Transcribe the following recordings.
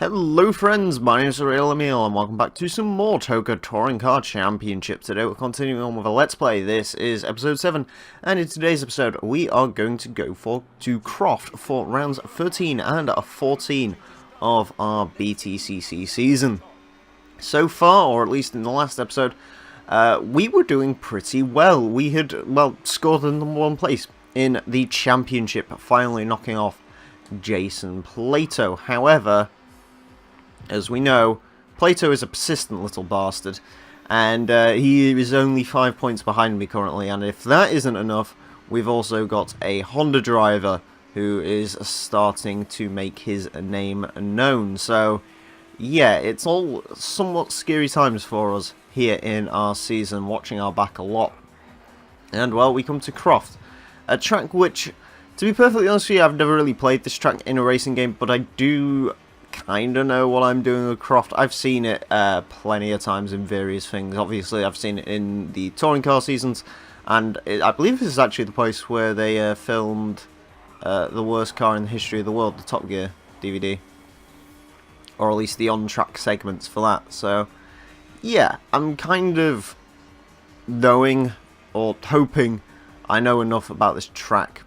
Hello friends, my name is Emile and welcome back to some more TOCA Touring Car Championship. Today we're continuing on with a Let's Play. This is episode 7, and in today's episode we are going to go to Croft for rounds 13 and 14 of our BTCC season. So far, or at least in the last episode, we were doing pretty well. We had, scored the #1 place in the championship, finally knocking off Jason Plato. However, as we know, Plato is a persistent little bastard, and he is only 5 points behind me currently, and if that isn't enough, we've also got a Honda driver who is starting to make his name known. So, yeah, it's all somewhat scary times for us here in our season, watching our back a lot. And, well, we come to Croft, a track which, to be perfectly honest with you, I've never really played this track in a racing game, but I do kind of know what I'm doing with Croft. I've seen it plenty of times in various things. Obviously, I've seen it in the touring car seasons, and I believe this is actually the place where they filmed the worst car in the history of the world, the Top Gear DVD, or at least the on-track segments for that. So, yeah, I'm kind of knowing, or hoping, I know enough about this track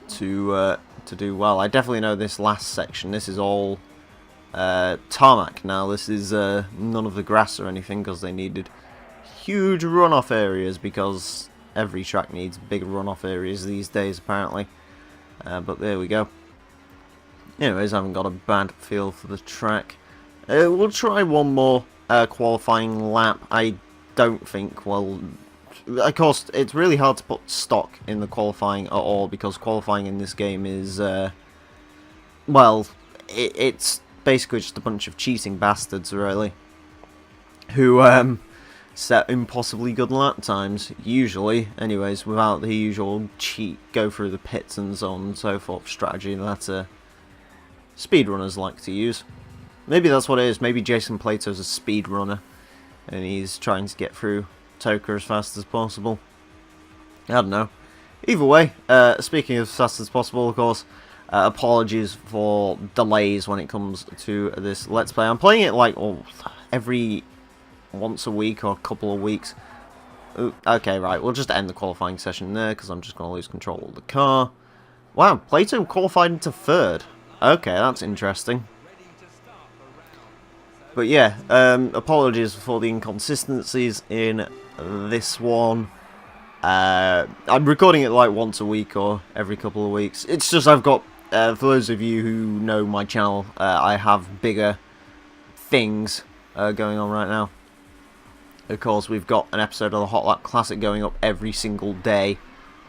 to do well. I definitely know this last section. This is all tarmac now. This is none of the grass or anything, because they needed huge runoff areas, because every track needs big runoff areas these days apparently. But there we go. Anyways, I haven't got a bad feel for the track. We'll try one more qualifying lap. I don't think, well, of course, it's really hard to put stock in the qualifying at all, because qualifying in this game is, well, it's basically just a bunch of cheating bastards, really, who set impossibly good lap times, usually, anyways, without the usual cheat, go through the pits and so on and so forth strategy that speedrunners like to use. Maybe that's what it is. Maybe Jason Plato's a speedrunner, and he's trying to get through TOCA as fast as possible. I don't know. Either way, speaking of as fast as possible, of course, apologies for delays when it comes to this Let's Play. I'm playing it like every once a week or a couple of weeks. Ooh, okay, right, we'll just end the qualifying session there, because I'm just going to lose control of the car. Wow, Plato qualified into 3rd. Okay, that's interesting. But yeah, apologies for the inconsistencies in this one. I'm recording it like once a week or every couple of weeks. It's just I've got, for those of you who know my channel, I have bigger things going on right now. Of course, we've got an episode of the Hot Lap Classic going up every single day,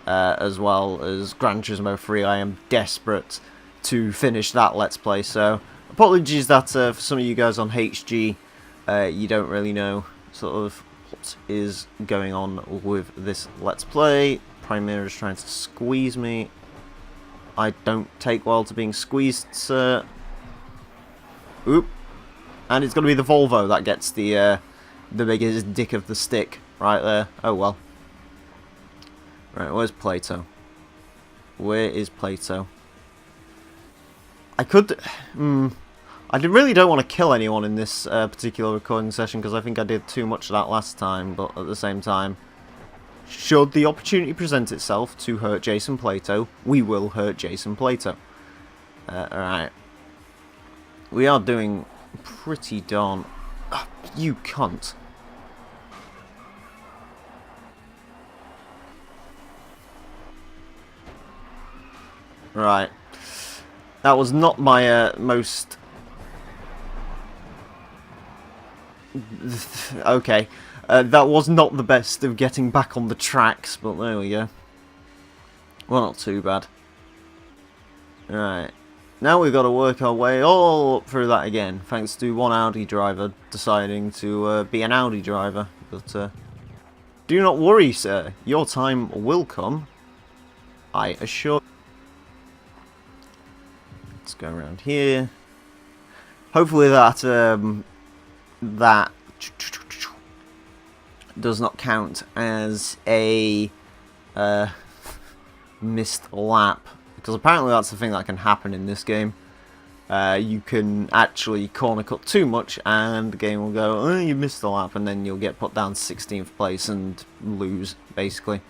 as well as Gran Turismo 3. I am desperate to finish that Let's Play, so apologies that for some of you guys on HG, you don't really know sort of what is going on with this Let's Play. Primera is trying to squeeze me. I don't take well to being squeezed, sir. Oop. And it's going to be the Volvo that gets the biggest dick of the stick right there. Oh well. Right, where's Plato? Where is Plato? I could... I really don't want to kill anyone in this particular recording session, because I think I did too much of that last time, but at the same time, should the opportunity present itself to hurt Jason Plato, we will hurt Jason Plato. Alright. We are doing pretty darn... Oh, you cunt. Right. That was not my most... Okay, that was not the best of getting back on the tracks, but there we go. Well, not too bad. Right, now we've got to work our way all up through that again, thanks to one Audi driver deciding to be an Audi driver. But do not worry, sir, your time will come, I assure you. Let's go around here. Hopefully that that does not count as a missed lap, because apparently that's the thing that can happen in this game. you can actually corner cut too much and the game will go, oh, you missed the lap, and then you'll get put down 16th place and lose, basically.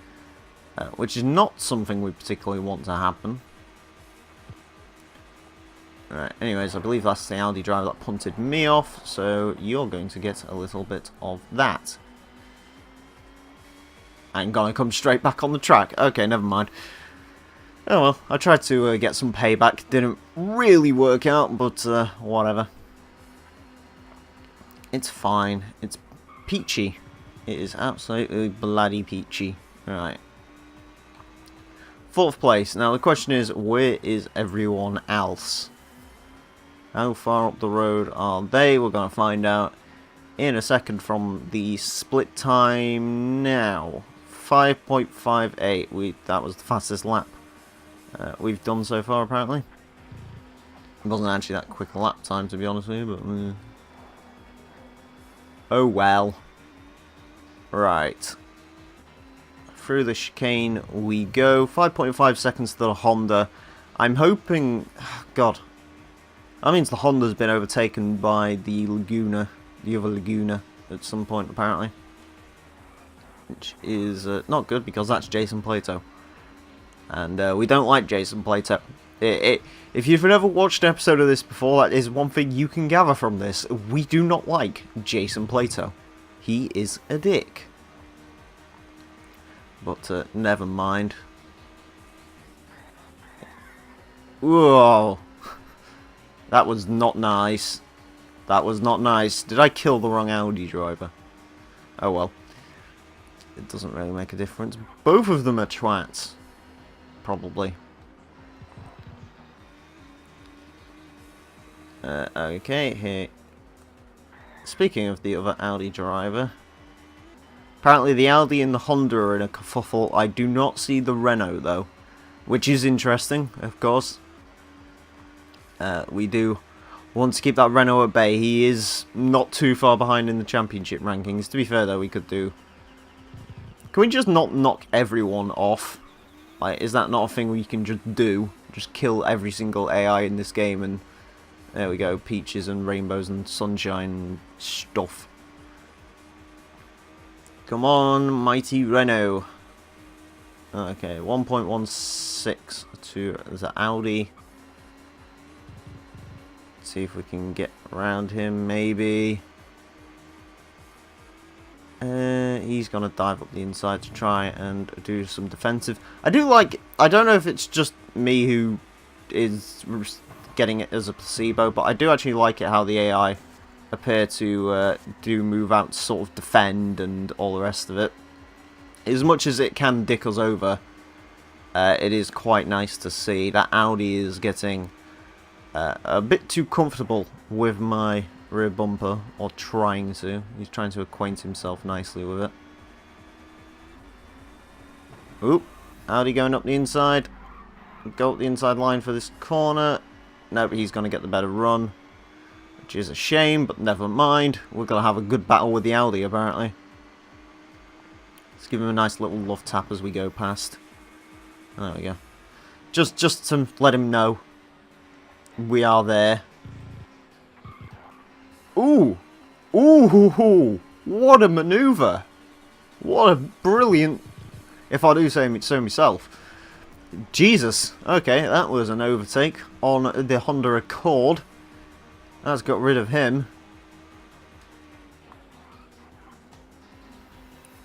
Which is not something we particularly want to happen. Alright, anyways, I believe that's the Audi driver that punted me off, so you're going to get a little bit of that. I'm gonna come straight back on the track. Okay, never mind. Oh well, I tried to get some payback. Didn't really work out, but whatever. It's fine. It's peachy. It is absolutely bloody peachy. Right. 4th place. Now the question is, where is everyone else? How far up the road are they? We're going to find out in a second from the split time now. 5.58. That was the fastest lap we've done so far, apparently. It wasn't actually that quick a lap time, to be honest with you, but oh well. Right. Through the chicane we go. 5.5 seconds to the Honda. I'm hoping... God. That means the Honda's been overtaken by the Laguna. The other Laguna at some point, apparently. Which is not good, because that's Jason Plato. And we don't like Jason Plato. If you've never watched an episode of this before, that is one thing you can gather from this. We do not like Jason Plato. He is a dick. But never mind. Whoa. That was not nice. That was not nice. Did I kill the wrong Audi driver? Oh well. It doesn't really make a difference. Both of them are twats. Probably. Okay, here. Speaking of the other Audi driver. Apparently the Audi and the Honda are in a kerfuffle. I do not see the Renault though. Which is interesting, of course. We do want to keep that Renault at bay. He is not too far behind in the championship rankings. To be fair though, we could do... Can we just not knock everyone off? Like, is that not a thing we can just do? Just kill every single AI in this game and... There we go, peaches and rainbows and sunshine and stuff. Come on, mighty Renault. Okay, 1.16 to the Audi. Let's see if we can get around him, maybe. He's going to dive up the inside to try and do some defensive. I do like... I don't know if it's just me who is getting it as a placebo, but I do actually like it how the AI appear to do move out to sort of defend and all the rest of it. As much as it can dick us over, it is quite nice to see that Audi is getting a bit too comfortable with my rear bumper, or trying to. He's trying to acquaint himself nicely with it. Oop, Audi going up the inside. Go up the inside line for this corner. Nope, he's going to get the better run. Which is a shame, but never mind. We're going to have a good battle with the Audi, apparently. Let's give him a nice little love tap as we go past. There we go. Just to let him know we are there. Ooh! Ooh! What a maneuver! What a brilliant... If I do say so myself. Jesus! Okay, that was an overtake on the Honda Accord. That's got rid of him.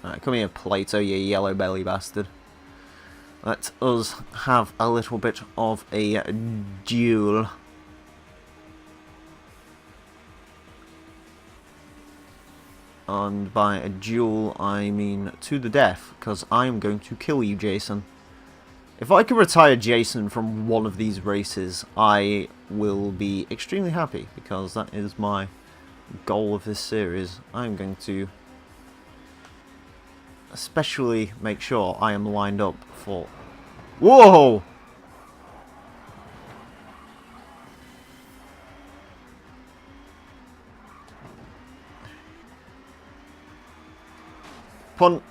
Alright, come here, Plato, you yellow belly bastard. Let us have a little bit of a duel. And by a duel, I mean to the death, because I'm going to kill you, Jason. If I can retire Jason from one of these races, I will be extremely happy, because that is my goal of this series. I'm going to especially make sure I am lined up for... Whoa! Punt.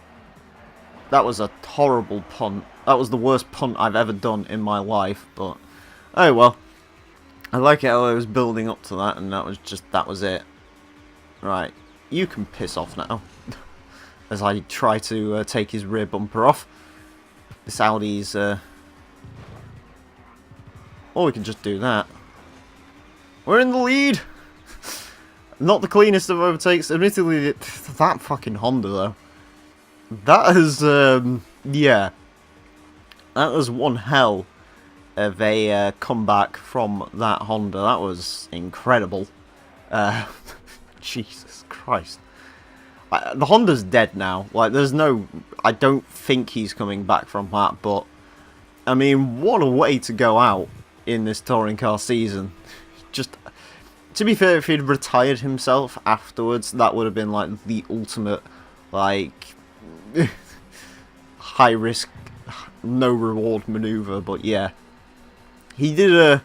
That was a horrible punt. That was the worst punt I've ever done in my life, but oh well. I like how I was building up to that, and that was it. Right, you can piss off now. As I try to take his rear bumper off. This Audi's, or we can just do that. We're in the lead! Not the cleanest of overtakes. Admittedly, that fucking Honda, though. That is, yeah. That was one hell of a comeback from that Honda. That was incredible. Jesus Christ. The Honda's dead now. Like, there's no... I don't think he's coming back from that, but... I mean, what a way to go out in this touring car season. Just... To be fair, if he'd retired himself afterwards, that would have been, like, the ultimate, like... high-risk, no-reward maneuver, but yeah. He did a...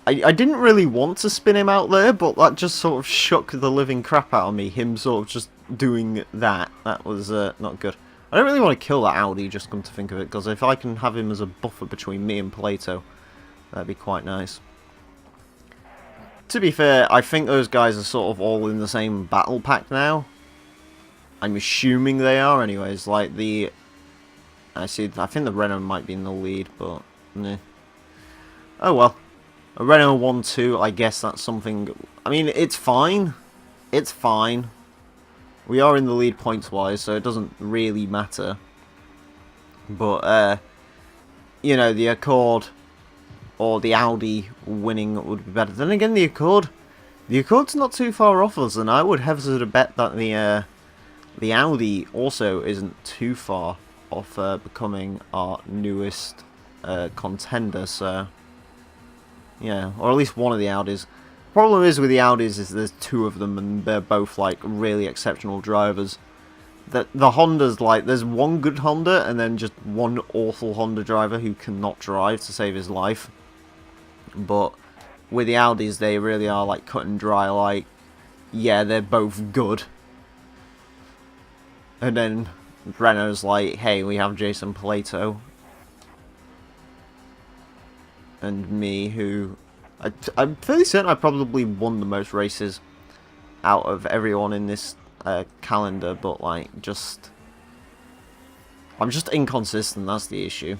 I didn't really want to spin him out there, but that just sort of shook the living crap out of me, him sort of just doing that. That was not good. I don't really want to kill that Audi, just come to think of it, because if I can have him as a buffer between me and Plato, that'd be quite nice. To be fair, I think those guys are sort of all in the same battle pack now. I'm assuming they are anyways, like the... I think the Renault might be in the lead, but... Nah. Oh well. A Renault 1-2, I guess that's something... I mean, it's fine. It's fine. We are in the lead points-wise, so it doesn't really matter. But, you know, the Accord or the Audi winning would be better. Then again, the Accord's not too far off us, and I would hazard a bet that the Audi also isn't too far off becoming our newest contender, so... Yeah, or at least one of the Audis. Problem is with the Audis is there's two of them and they're both like really exceptional drivers. The Hondas, like, there's one good Honda and then just one awful Honda driver who cannot drive to save his life. But with the Audis, they really are like cut and dry, like, yeah, they're both good. And then Renault's like, hey, we have Jason Plato. And me, who... I'm fairly certain I probably won the most races out of everyone in this calendar, but, like, I'm just inconsistent, that's the issue.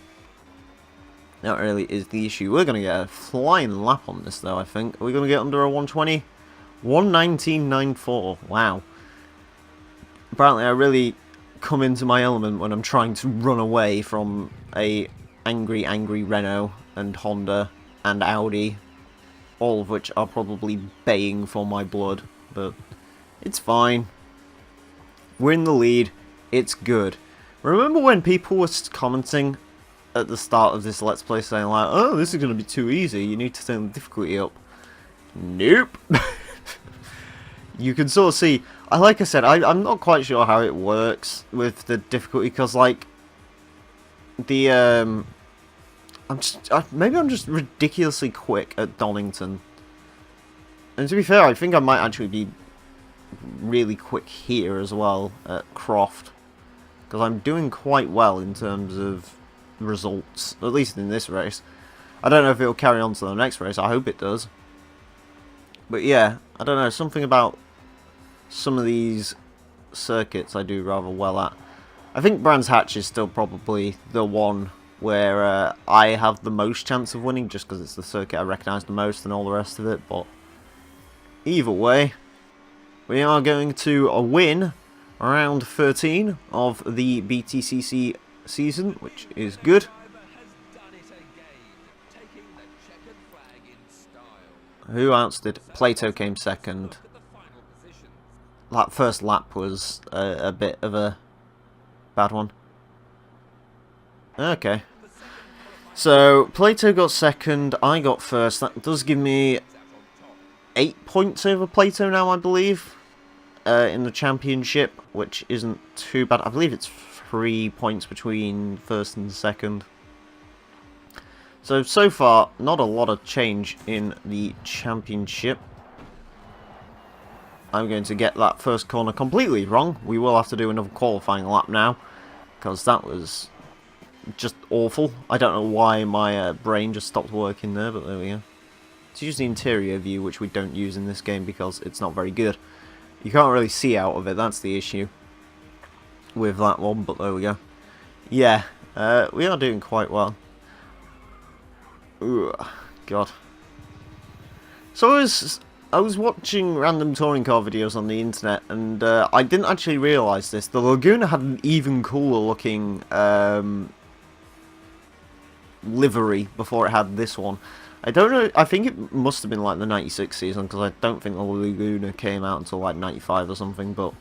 That really is the issue. We're going to get a flying lap on this, though, I think. Are we going to get under a 120? 119.94. Wow. Apparently, I really come into my element when I'm trying to run away from a angry Renault and Honda and Audi, all of which are probably baying for my blood, but it's fine. We're in the lead. It's good. Remember when people were commenting at the start of this Let's Play saying like, oh, this is going to be too easy, you need to turn the difficulty up? Nope. You can sort of see, like I said, I'm not quite sure how it works with the difficulty, because like, the, maybe I'm just ridiculously quick at Donington. And to be fair, I think I might actually be really quick here as well at Croft. Because I'm doing quite well in terms of results, at least in this race. I don't know if it'll carry on to the next race, I hope it does. But yeah, I don't know, something about some of these circuits I do rather well at. I think Brands Hatch is still probably the one where I have the most chance of winning, just because it's the circuit I recognise the most and all the rest of it, but either way, we are going to win round 13 of the BTCC season, which is good. Who else did? Plato came second. That first lap was a bit of a bad one. Okay. So, Plato got second, I got first. That does give me 8 points over Plato now, I believe, in the championship, which isn't too bad. I believe it's 3 points between first and second. So far, not a lot of change in the championship. I'm going to get that first corner completely wrong. We will have to do another qualifying lap now, because that was just awful. I don't know why my brain just stopped working there, but there we go. to use the interior view, which we don't use in this game because it's not very good. You can't really see out of it, that's the issue with that one, but there we go. Yeah, we are doing quite well. Ooh, God. So I was watching random touring car videos on the internet, and I didn't actually realise this. The Laguna had an even cooler looking livery before it had this one. I don't know, I think it must have been like the 96 season, because I don't think the Laguna came out until like 95 or something, but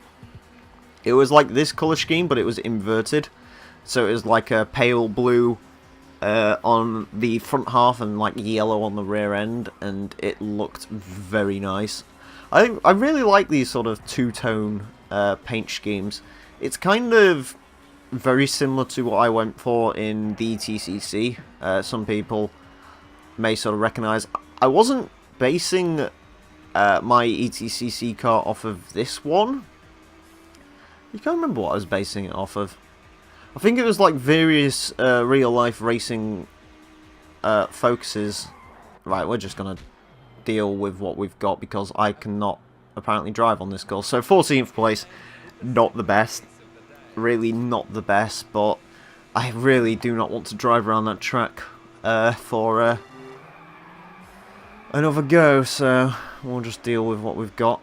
it was like this colour scheme, but it was inverted. So it was like a pale blue on the front half and like yellow on the rear end, and it looked very nice. I really like these sort of two-tone paint schemes. It's kind of very similar to what I went for in the TCC. Some people may sort of recognise. I wasn't basing my ETCC car off of this one. You can't remember what I was basing it off of. I think it was like various real-life racing focuses. Right, we're just going to deal with what we've got because I cannot apparently drive on this course. So 14th place, not the best. Really not the best, but I really do not want to drive around that track for another go, so we'll just deal with what we've got.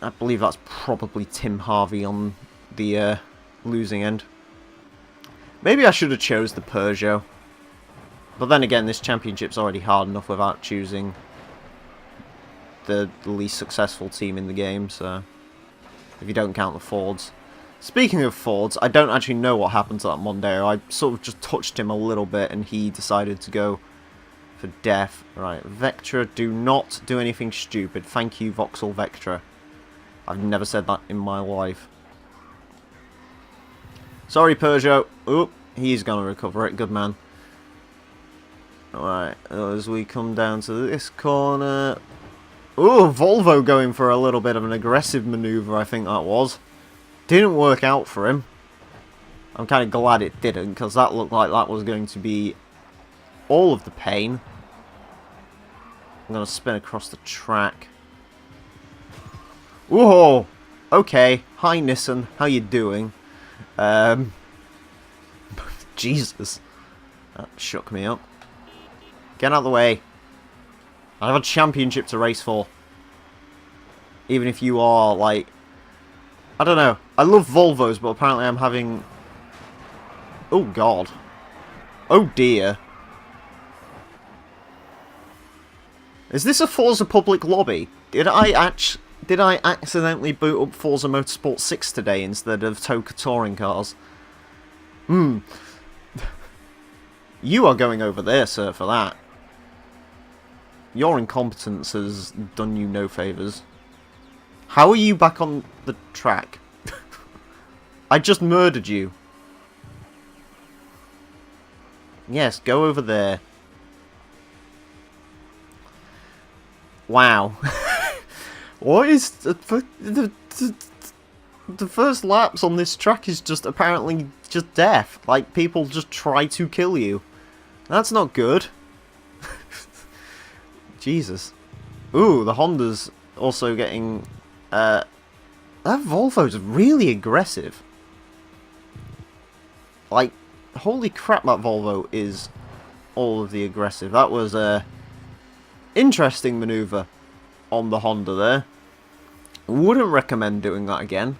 I believe that's probably Tim Harvey on the losing end. Maybe I should have chose the Peugeot. But then again, this championship's already hard enough without choosing the least successful team in the game, so if you don't count the Fords. Speaking of Fords, I don't actually know what happened to that Mondeo. I sort of just touched him a little bit and he decided to go for death. Right, Vectra, do not do anything stupid. Thank you, Vauxhall Vectra. I've never said that in my life. Sorry, Peugeot. Oop, he's going to recover it. Good man. Alright, as we come down to this corner. Ooh, Volvo going for a little bit of an aggressive manoeuvre, I think that was. Didn't work out for him. I'm kind of glad it didn't, because that looked like that was going to be all of the pain. I'm going to spin across the track. Whoa! Okay. Hi, Nissan. How you doing? Jesus. That shook me up. Get out of the way. I have a championship to race for. Even if you are, like... I don't know. I love Volvos, but apparently I'm having... Oh, God. Oh, dear. Is this a Forza public lobby? Did I accidentally boot up Forza Motorsport 6 today instead of TOCA touring cars? You are going over there, sir, for that. Your incompetence has done you no favours. How are you back on the track? I just murdered you. Yes, go over there. Wow. What is... The first laps on this track is just apparently just death. Like, people just try to kill you. That's not good. Jesus. Ooh, the Honda's also getting... that Volvo's really aggressive. Like, holy crap, that Volvo is all of the aggressive. That was a interesting manoeuvre on the Honda there. Wouldn't recommend doing that again.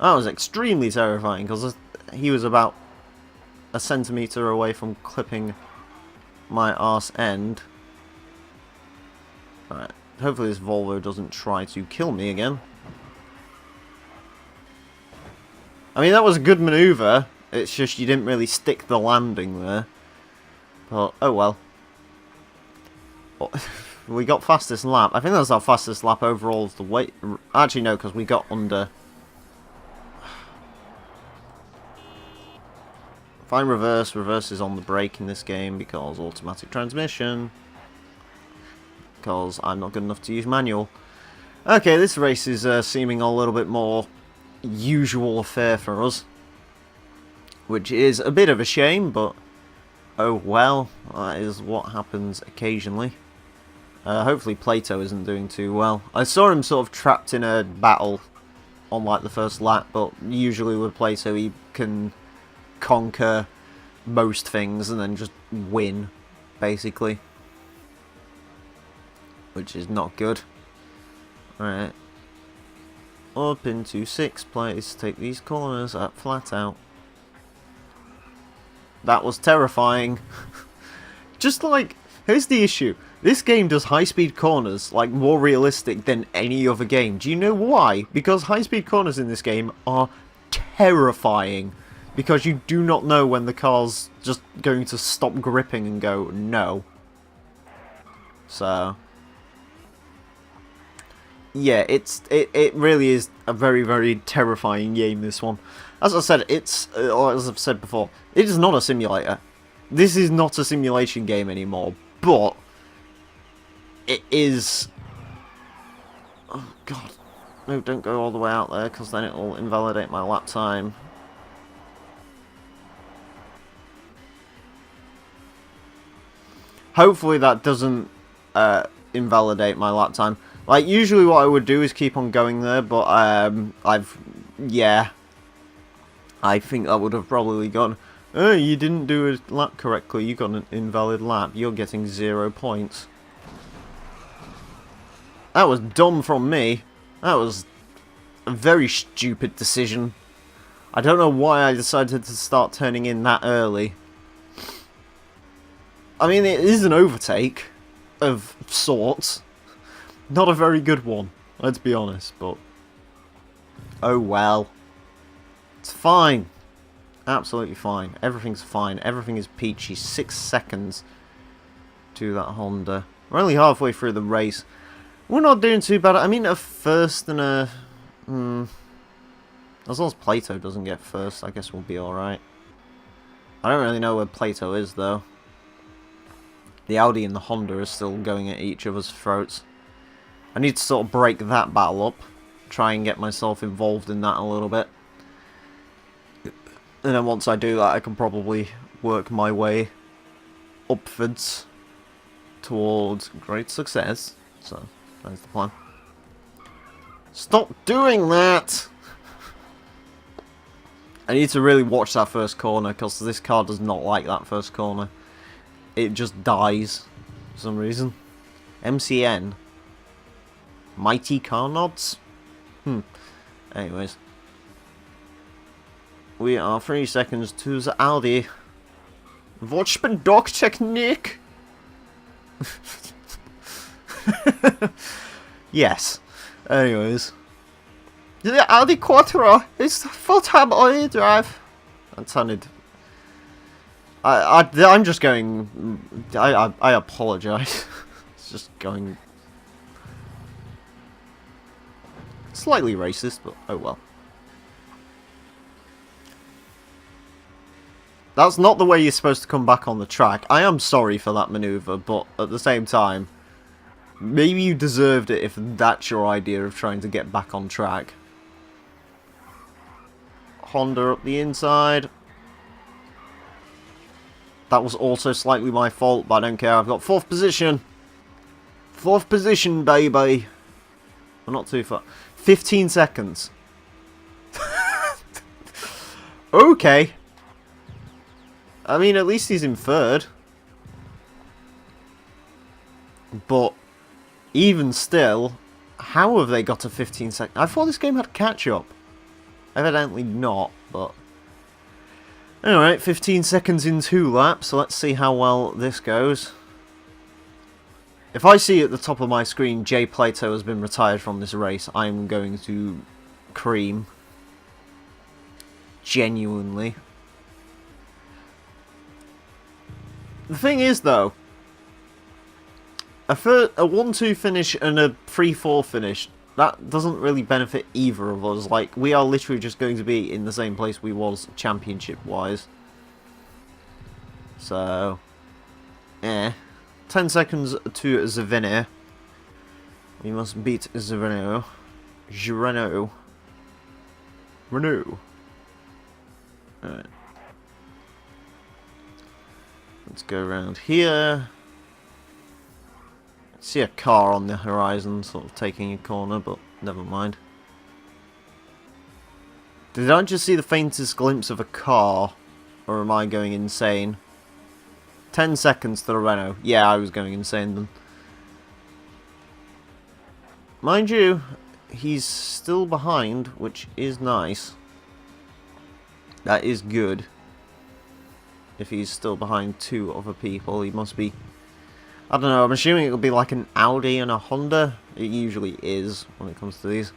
That was extremely terrifying because he was about a centimetre away from clipping my arse end. Alright, hopefully this Volvo doesn't try to kill me again. I mean, that was a good manoeuvre. It's just you didn't really stick the landing there. But, oh well. We got fastest lap. I think that was our fastest lap overall of the way. Actually, no, because we got under. Fine, reverse. Reverse is on the brake in this game because automatic transmission. Because I'm not good enough to use manual. Okay, this race is seeming a little bit more usual affair for us. Which is a bit of a shame, but oh well. That is what happens occasionally. Hopefully Plato isn't doing too well. I saw him sort of trapped in a battle on like the first lap, but usually with Plato he can conquer most things and then just win, basically. Which is not good. Alright. Up into 6th place. Take these corners up flat out. That was terrifying. Just like, here's the issue. This game does high-speed corners, like, more realistic than any other game. Do you know why? Because high-speed corners in this game are terrifying. Because you do not know when the car's just going to stop gripping and go, no. So... yeah, it really is a very, very terrifying game, this one. As I said, or as I've said before, it is not a simulator. This is not a simulation game anymore, but it is... oh, God. No, don't go all the way out there, because then it will invalidate my lap time. Hopefully that doesn't invalidate my lap time. Like, usually what I would do is keep on going there, but yeah. I think that would have probably gone, oh, you didn't do a lap correctly, you got an invalid lap, you're getting 0 points. That was dumb from me. That was a very stupid decision. I don't know why I decided to start turning in that early. I mean, it is an overtake of sorts. Not a very good one, let's be honest, but... oh well. It's fine. Absolutely fine. Everything's fine. Everything is peachy. 6 seconds to that Honda. We're only halfway through the race. We're not doing too bad. I mean, a first and a... as long as Plato doesn't get first, I guess we'll be alright. I don't really know where Plato is, though. The Audi and the Honda are still going at each other's throats. I need to sort of break that battle up. Try and get myself involved in that a little bit. And then once I do that, I can probably work my way upwards towards great success. So, that's the plan. Stop doing that! I need to really watch that first corner, because this car does not like that first corner. It just dies for some reason. MCN. Mighty car nods? Anyways. We are 3 seconds to the Audi. Watch my dog technique! Yes. Anyways. The Audi Quattro is full-time oil drive. That sounded... I'm just going... I apologise. It's just going... slightly racist, but oh well. That's not the way you're supposed to come back on the track. I am sorry for that maneuver, but at the same time, maybe you deserved it if that's your idea of trying to get back on track. Honda up the inside. That was also slightly my fault, but I don't care. I've got 4th position. 4th position, baby. Well, not too far. 15 seconds. Okay. I mean, at least he's in 3rd. But, even still, how have they got to 15 seconds? I thought this game had catch-up. Evidently not, but... alright, 15 seconds in 2 laps, so let's see how well this goes. If I see at the top of my screen Jay Plato has been retired from this race, I'm going to cream. Genuinely. The thing is, though, a 1-2 finish and a 3-4 finish, that doesn't really benefit either of us. Like, we are literally just going to be in the same place we was championship-wise. So, 10 seconds to Zavene. We must beat Zavene. Renault. Alright. Let's go around here. See a car on the horizon sort of taking a corner, but never mind. Did I just see the faintest glimpse of a car? Or am I going insane? 10 seconds to the Renault. Yeah, I was going insane then. Mind you, he's still behind, which is nice. That is good. If he's still behind 2 other people, he must be... I don't know, I'm assuming it'll be like an Audi and a Honda. It usually is when it comes to these.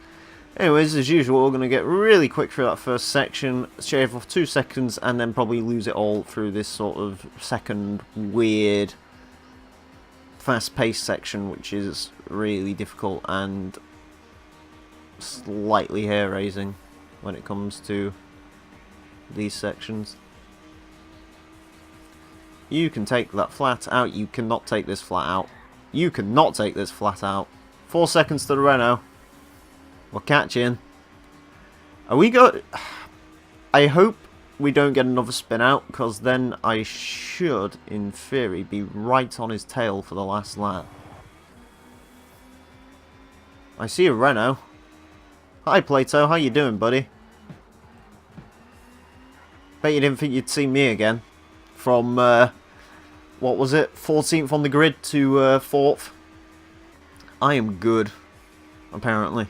Anyways, as usual, we're going to get really quick through that first section, shave off 2 seconds, and then probably lose it all through this sort of second weird fast-paced section, which is really difficult and slightly hair-raising when it comes to these sections. You can take that flat out. You cannot take this flat out. You cannot take this flat out. 4 seconds to the Renault. We're catching. Are we got... I hope we don't get another spin out, because then I should, in theory, be right on his tail for the last lap. I see a Renault. Hi Plato, how you doing, buddy? Bet you didn't think you'd see me again. From, what was it? 14th on the grid to 4th. I am good, apparently.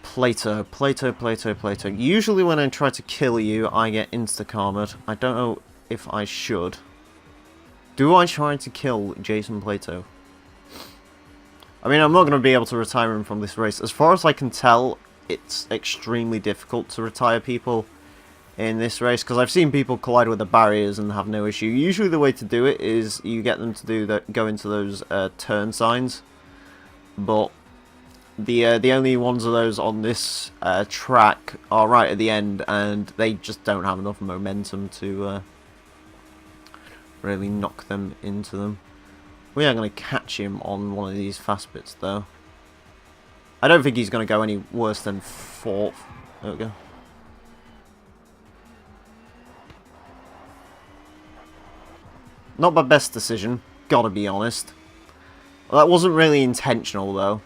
Plato. Usually when I try to kill you, I get insta-karma'd. I don't know if I should. Do I try to kill Jason Plato? I mean, I'm not going to be able to retire him from this race. As far as I can tell, it's extremely difficult to retire people in this race, because I've seen people collide with the barriers and have no issue. Usually the way to do it is you get them to do that, go into those turn signs, but the only ones of those on this track are right at the end, and they just don't have enough momentum to really knock them into them. We are going to catch him on one of these fast bits, though. I don't think he's going to go any worse than 4th. There we go. Not my best decision, gotta be honest. Well, that wasn't really intentional, though,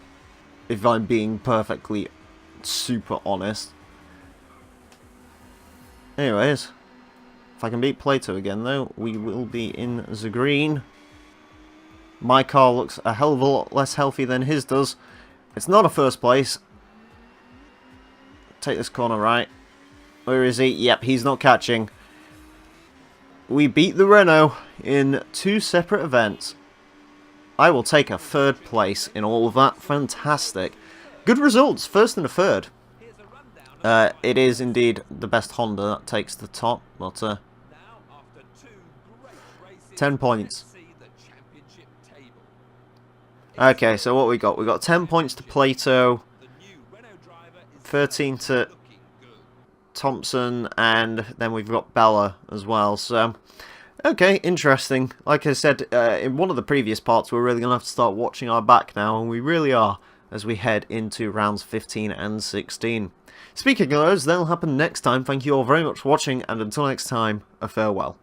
if I'm being perfectly super honest. Anyways, if I can beat Plato again, though, we will be in the green. My car looks a hell of a lot less healthy than his does. It's not a first place. Take this corner right. Where is he? Yep, he's not catching. We beat the Renault in 2 separate events. I will take a 3rd place in all of that. Fantastic. Good results. 1st and a 3rd. It is indeed the best Honda that takes the top. But 10 points. Okay, so what we got? We got 10 points to Plato, 13 to Thompson, and then we've got Bella as well. So, okay, interesting. Like I said in one of the previous parts, we're really going to have to start watching our back now, and we really are, as we head into rounds 15 and 16. Speaking of those, that'll happen next time. Thank you all very much for watching, and until next time, a farewell.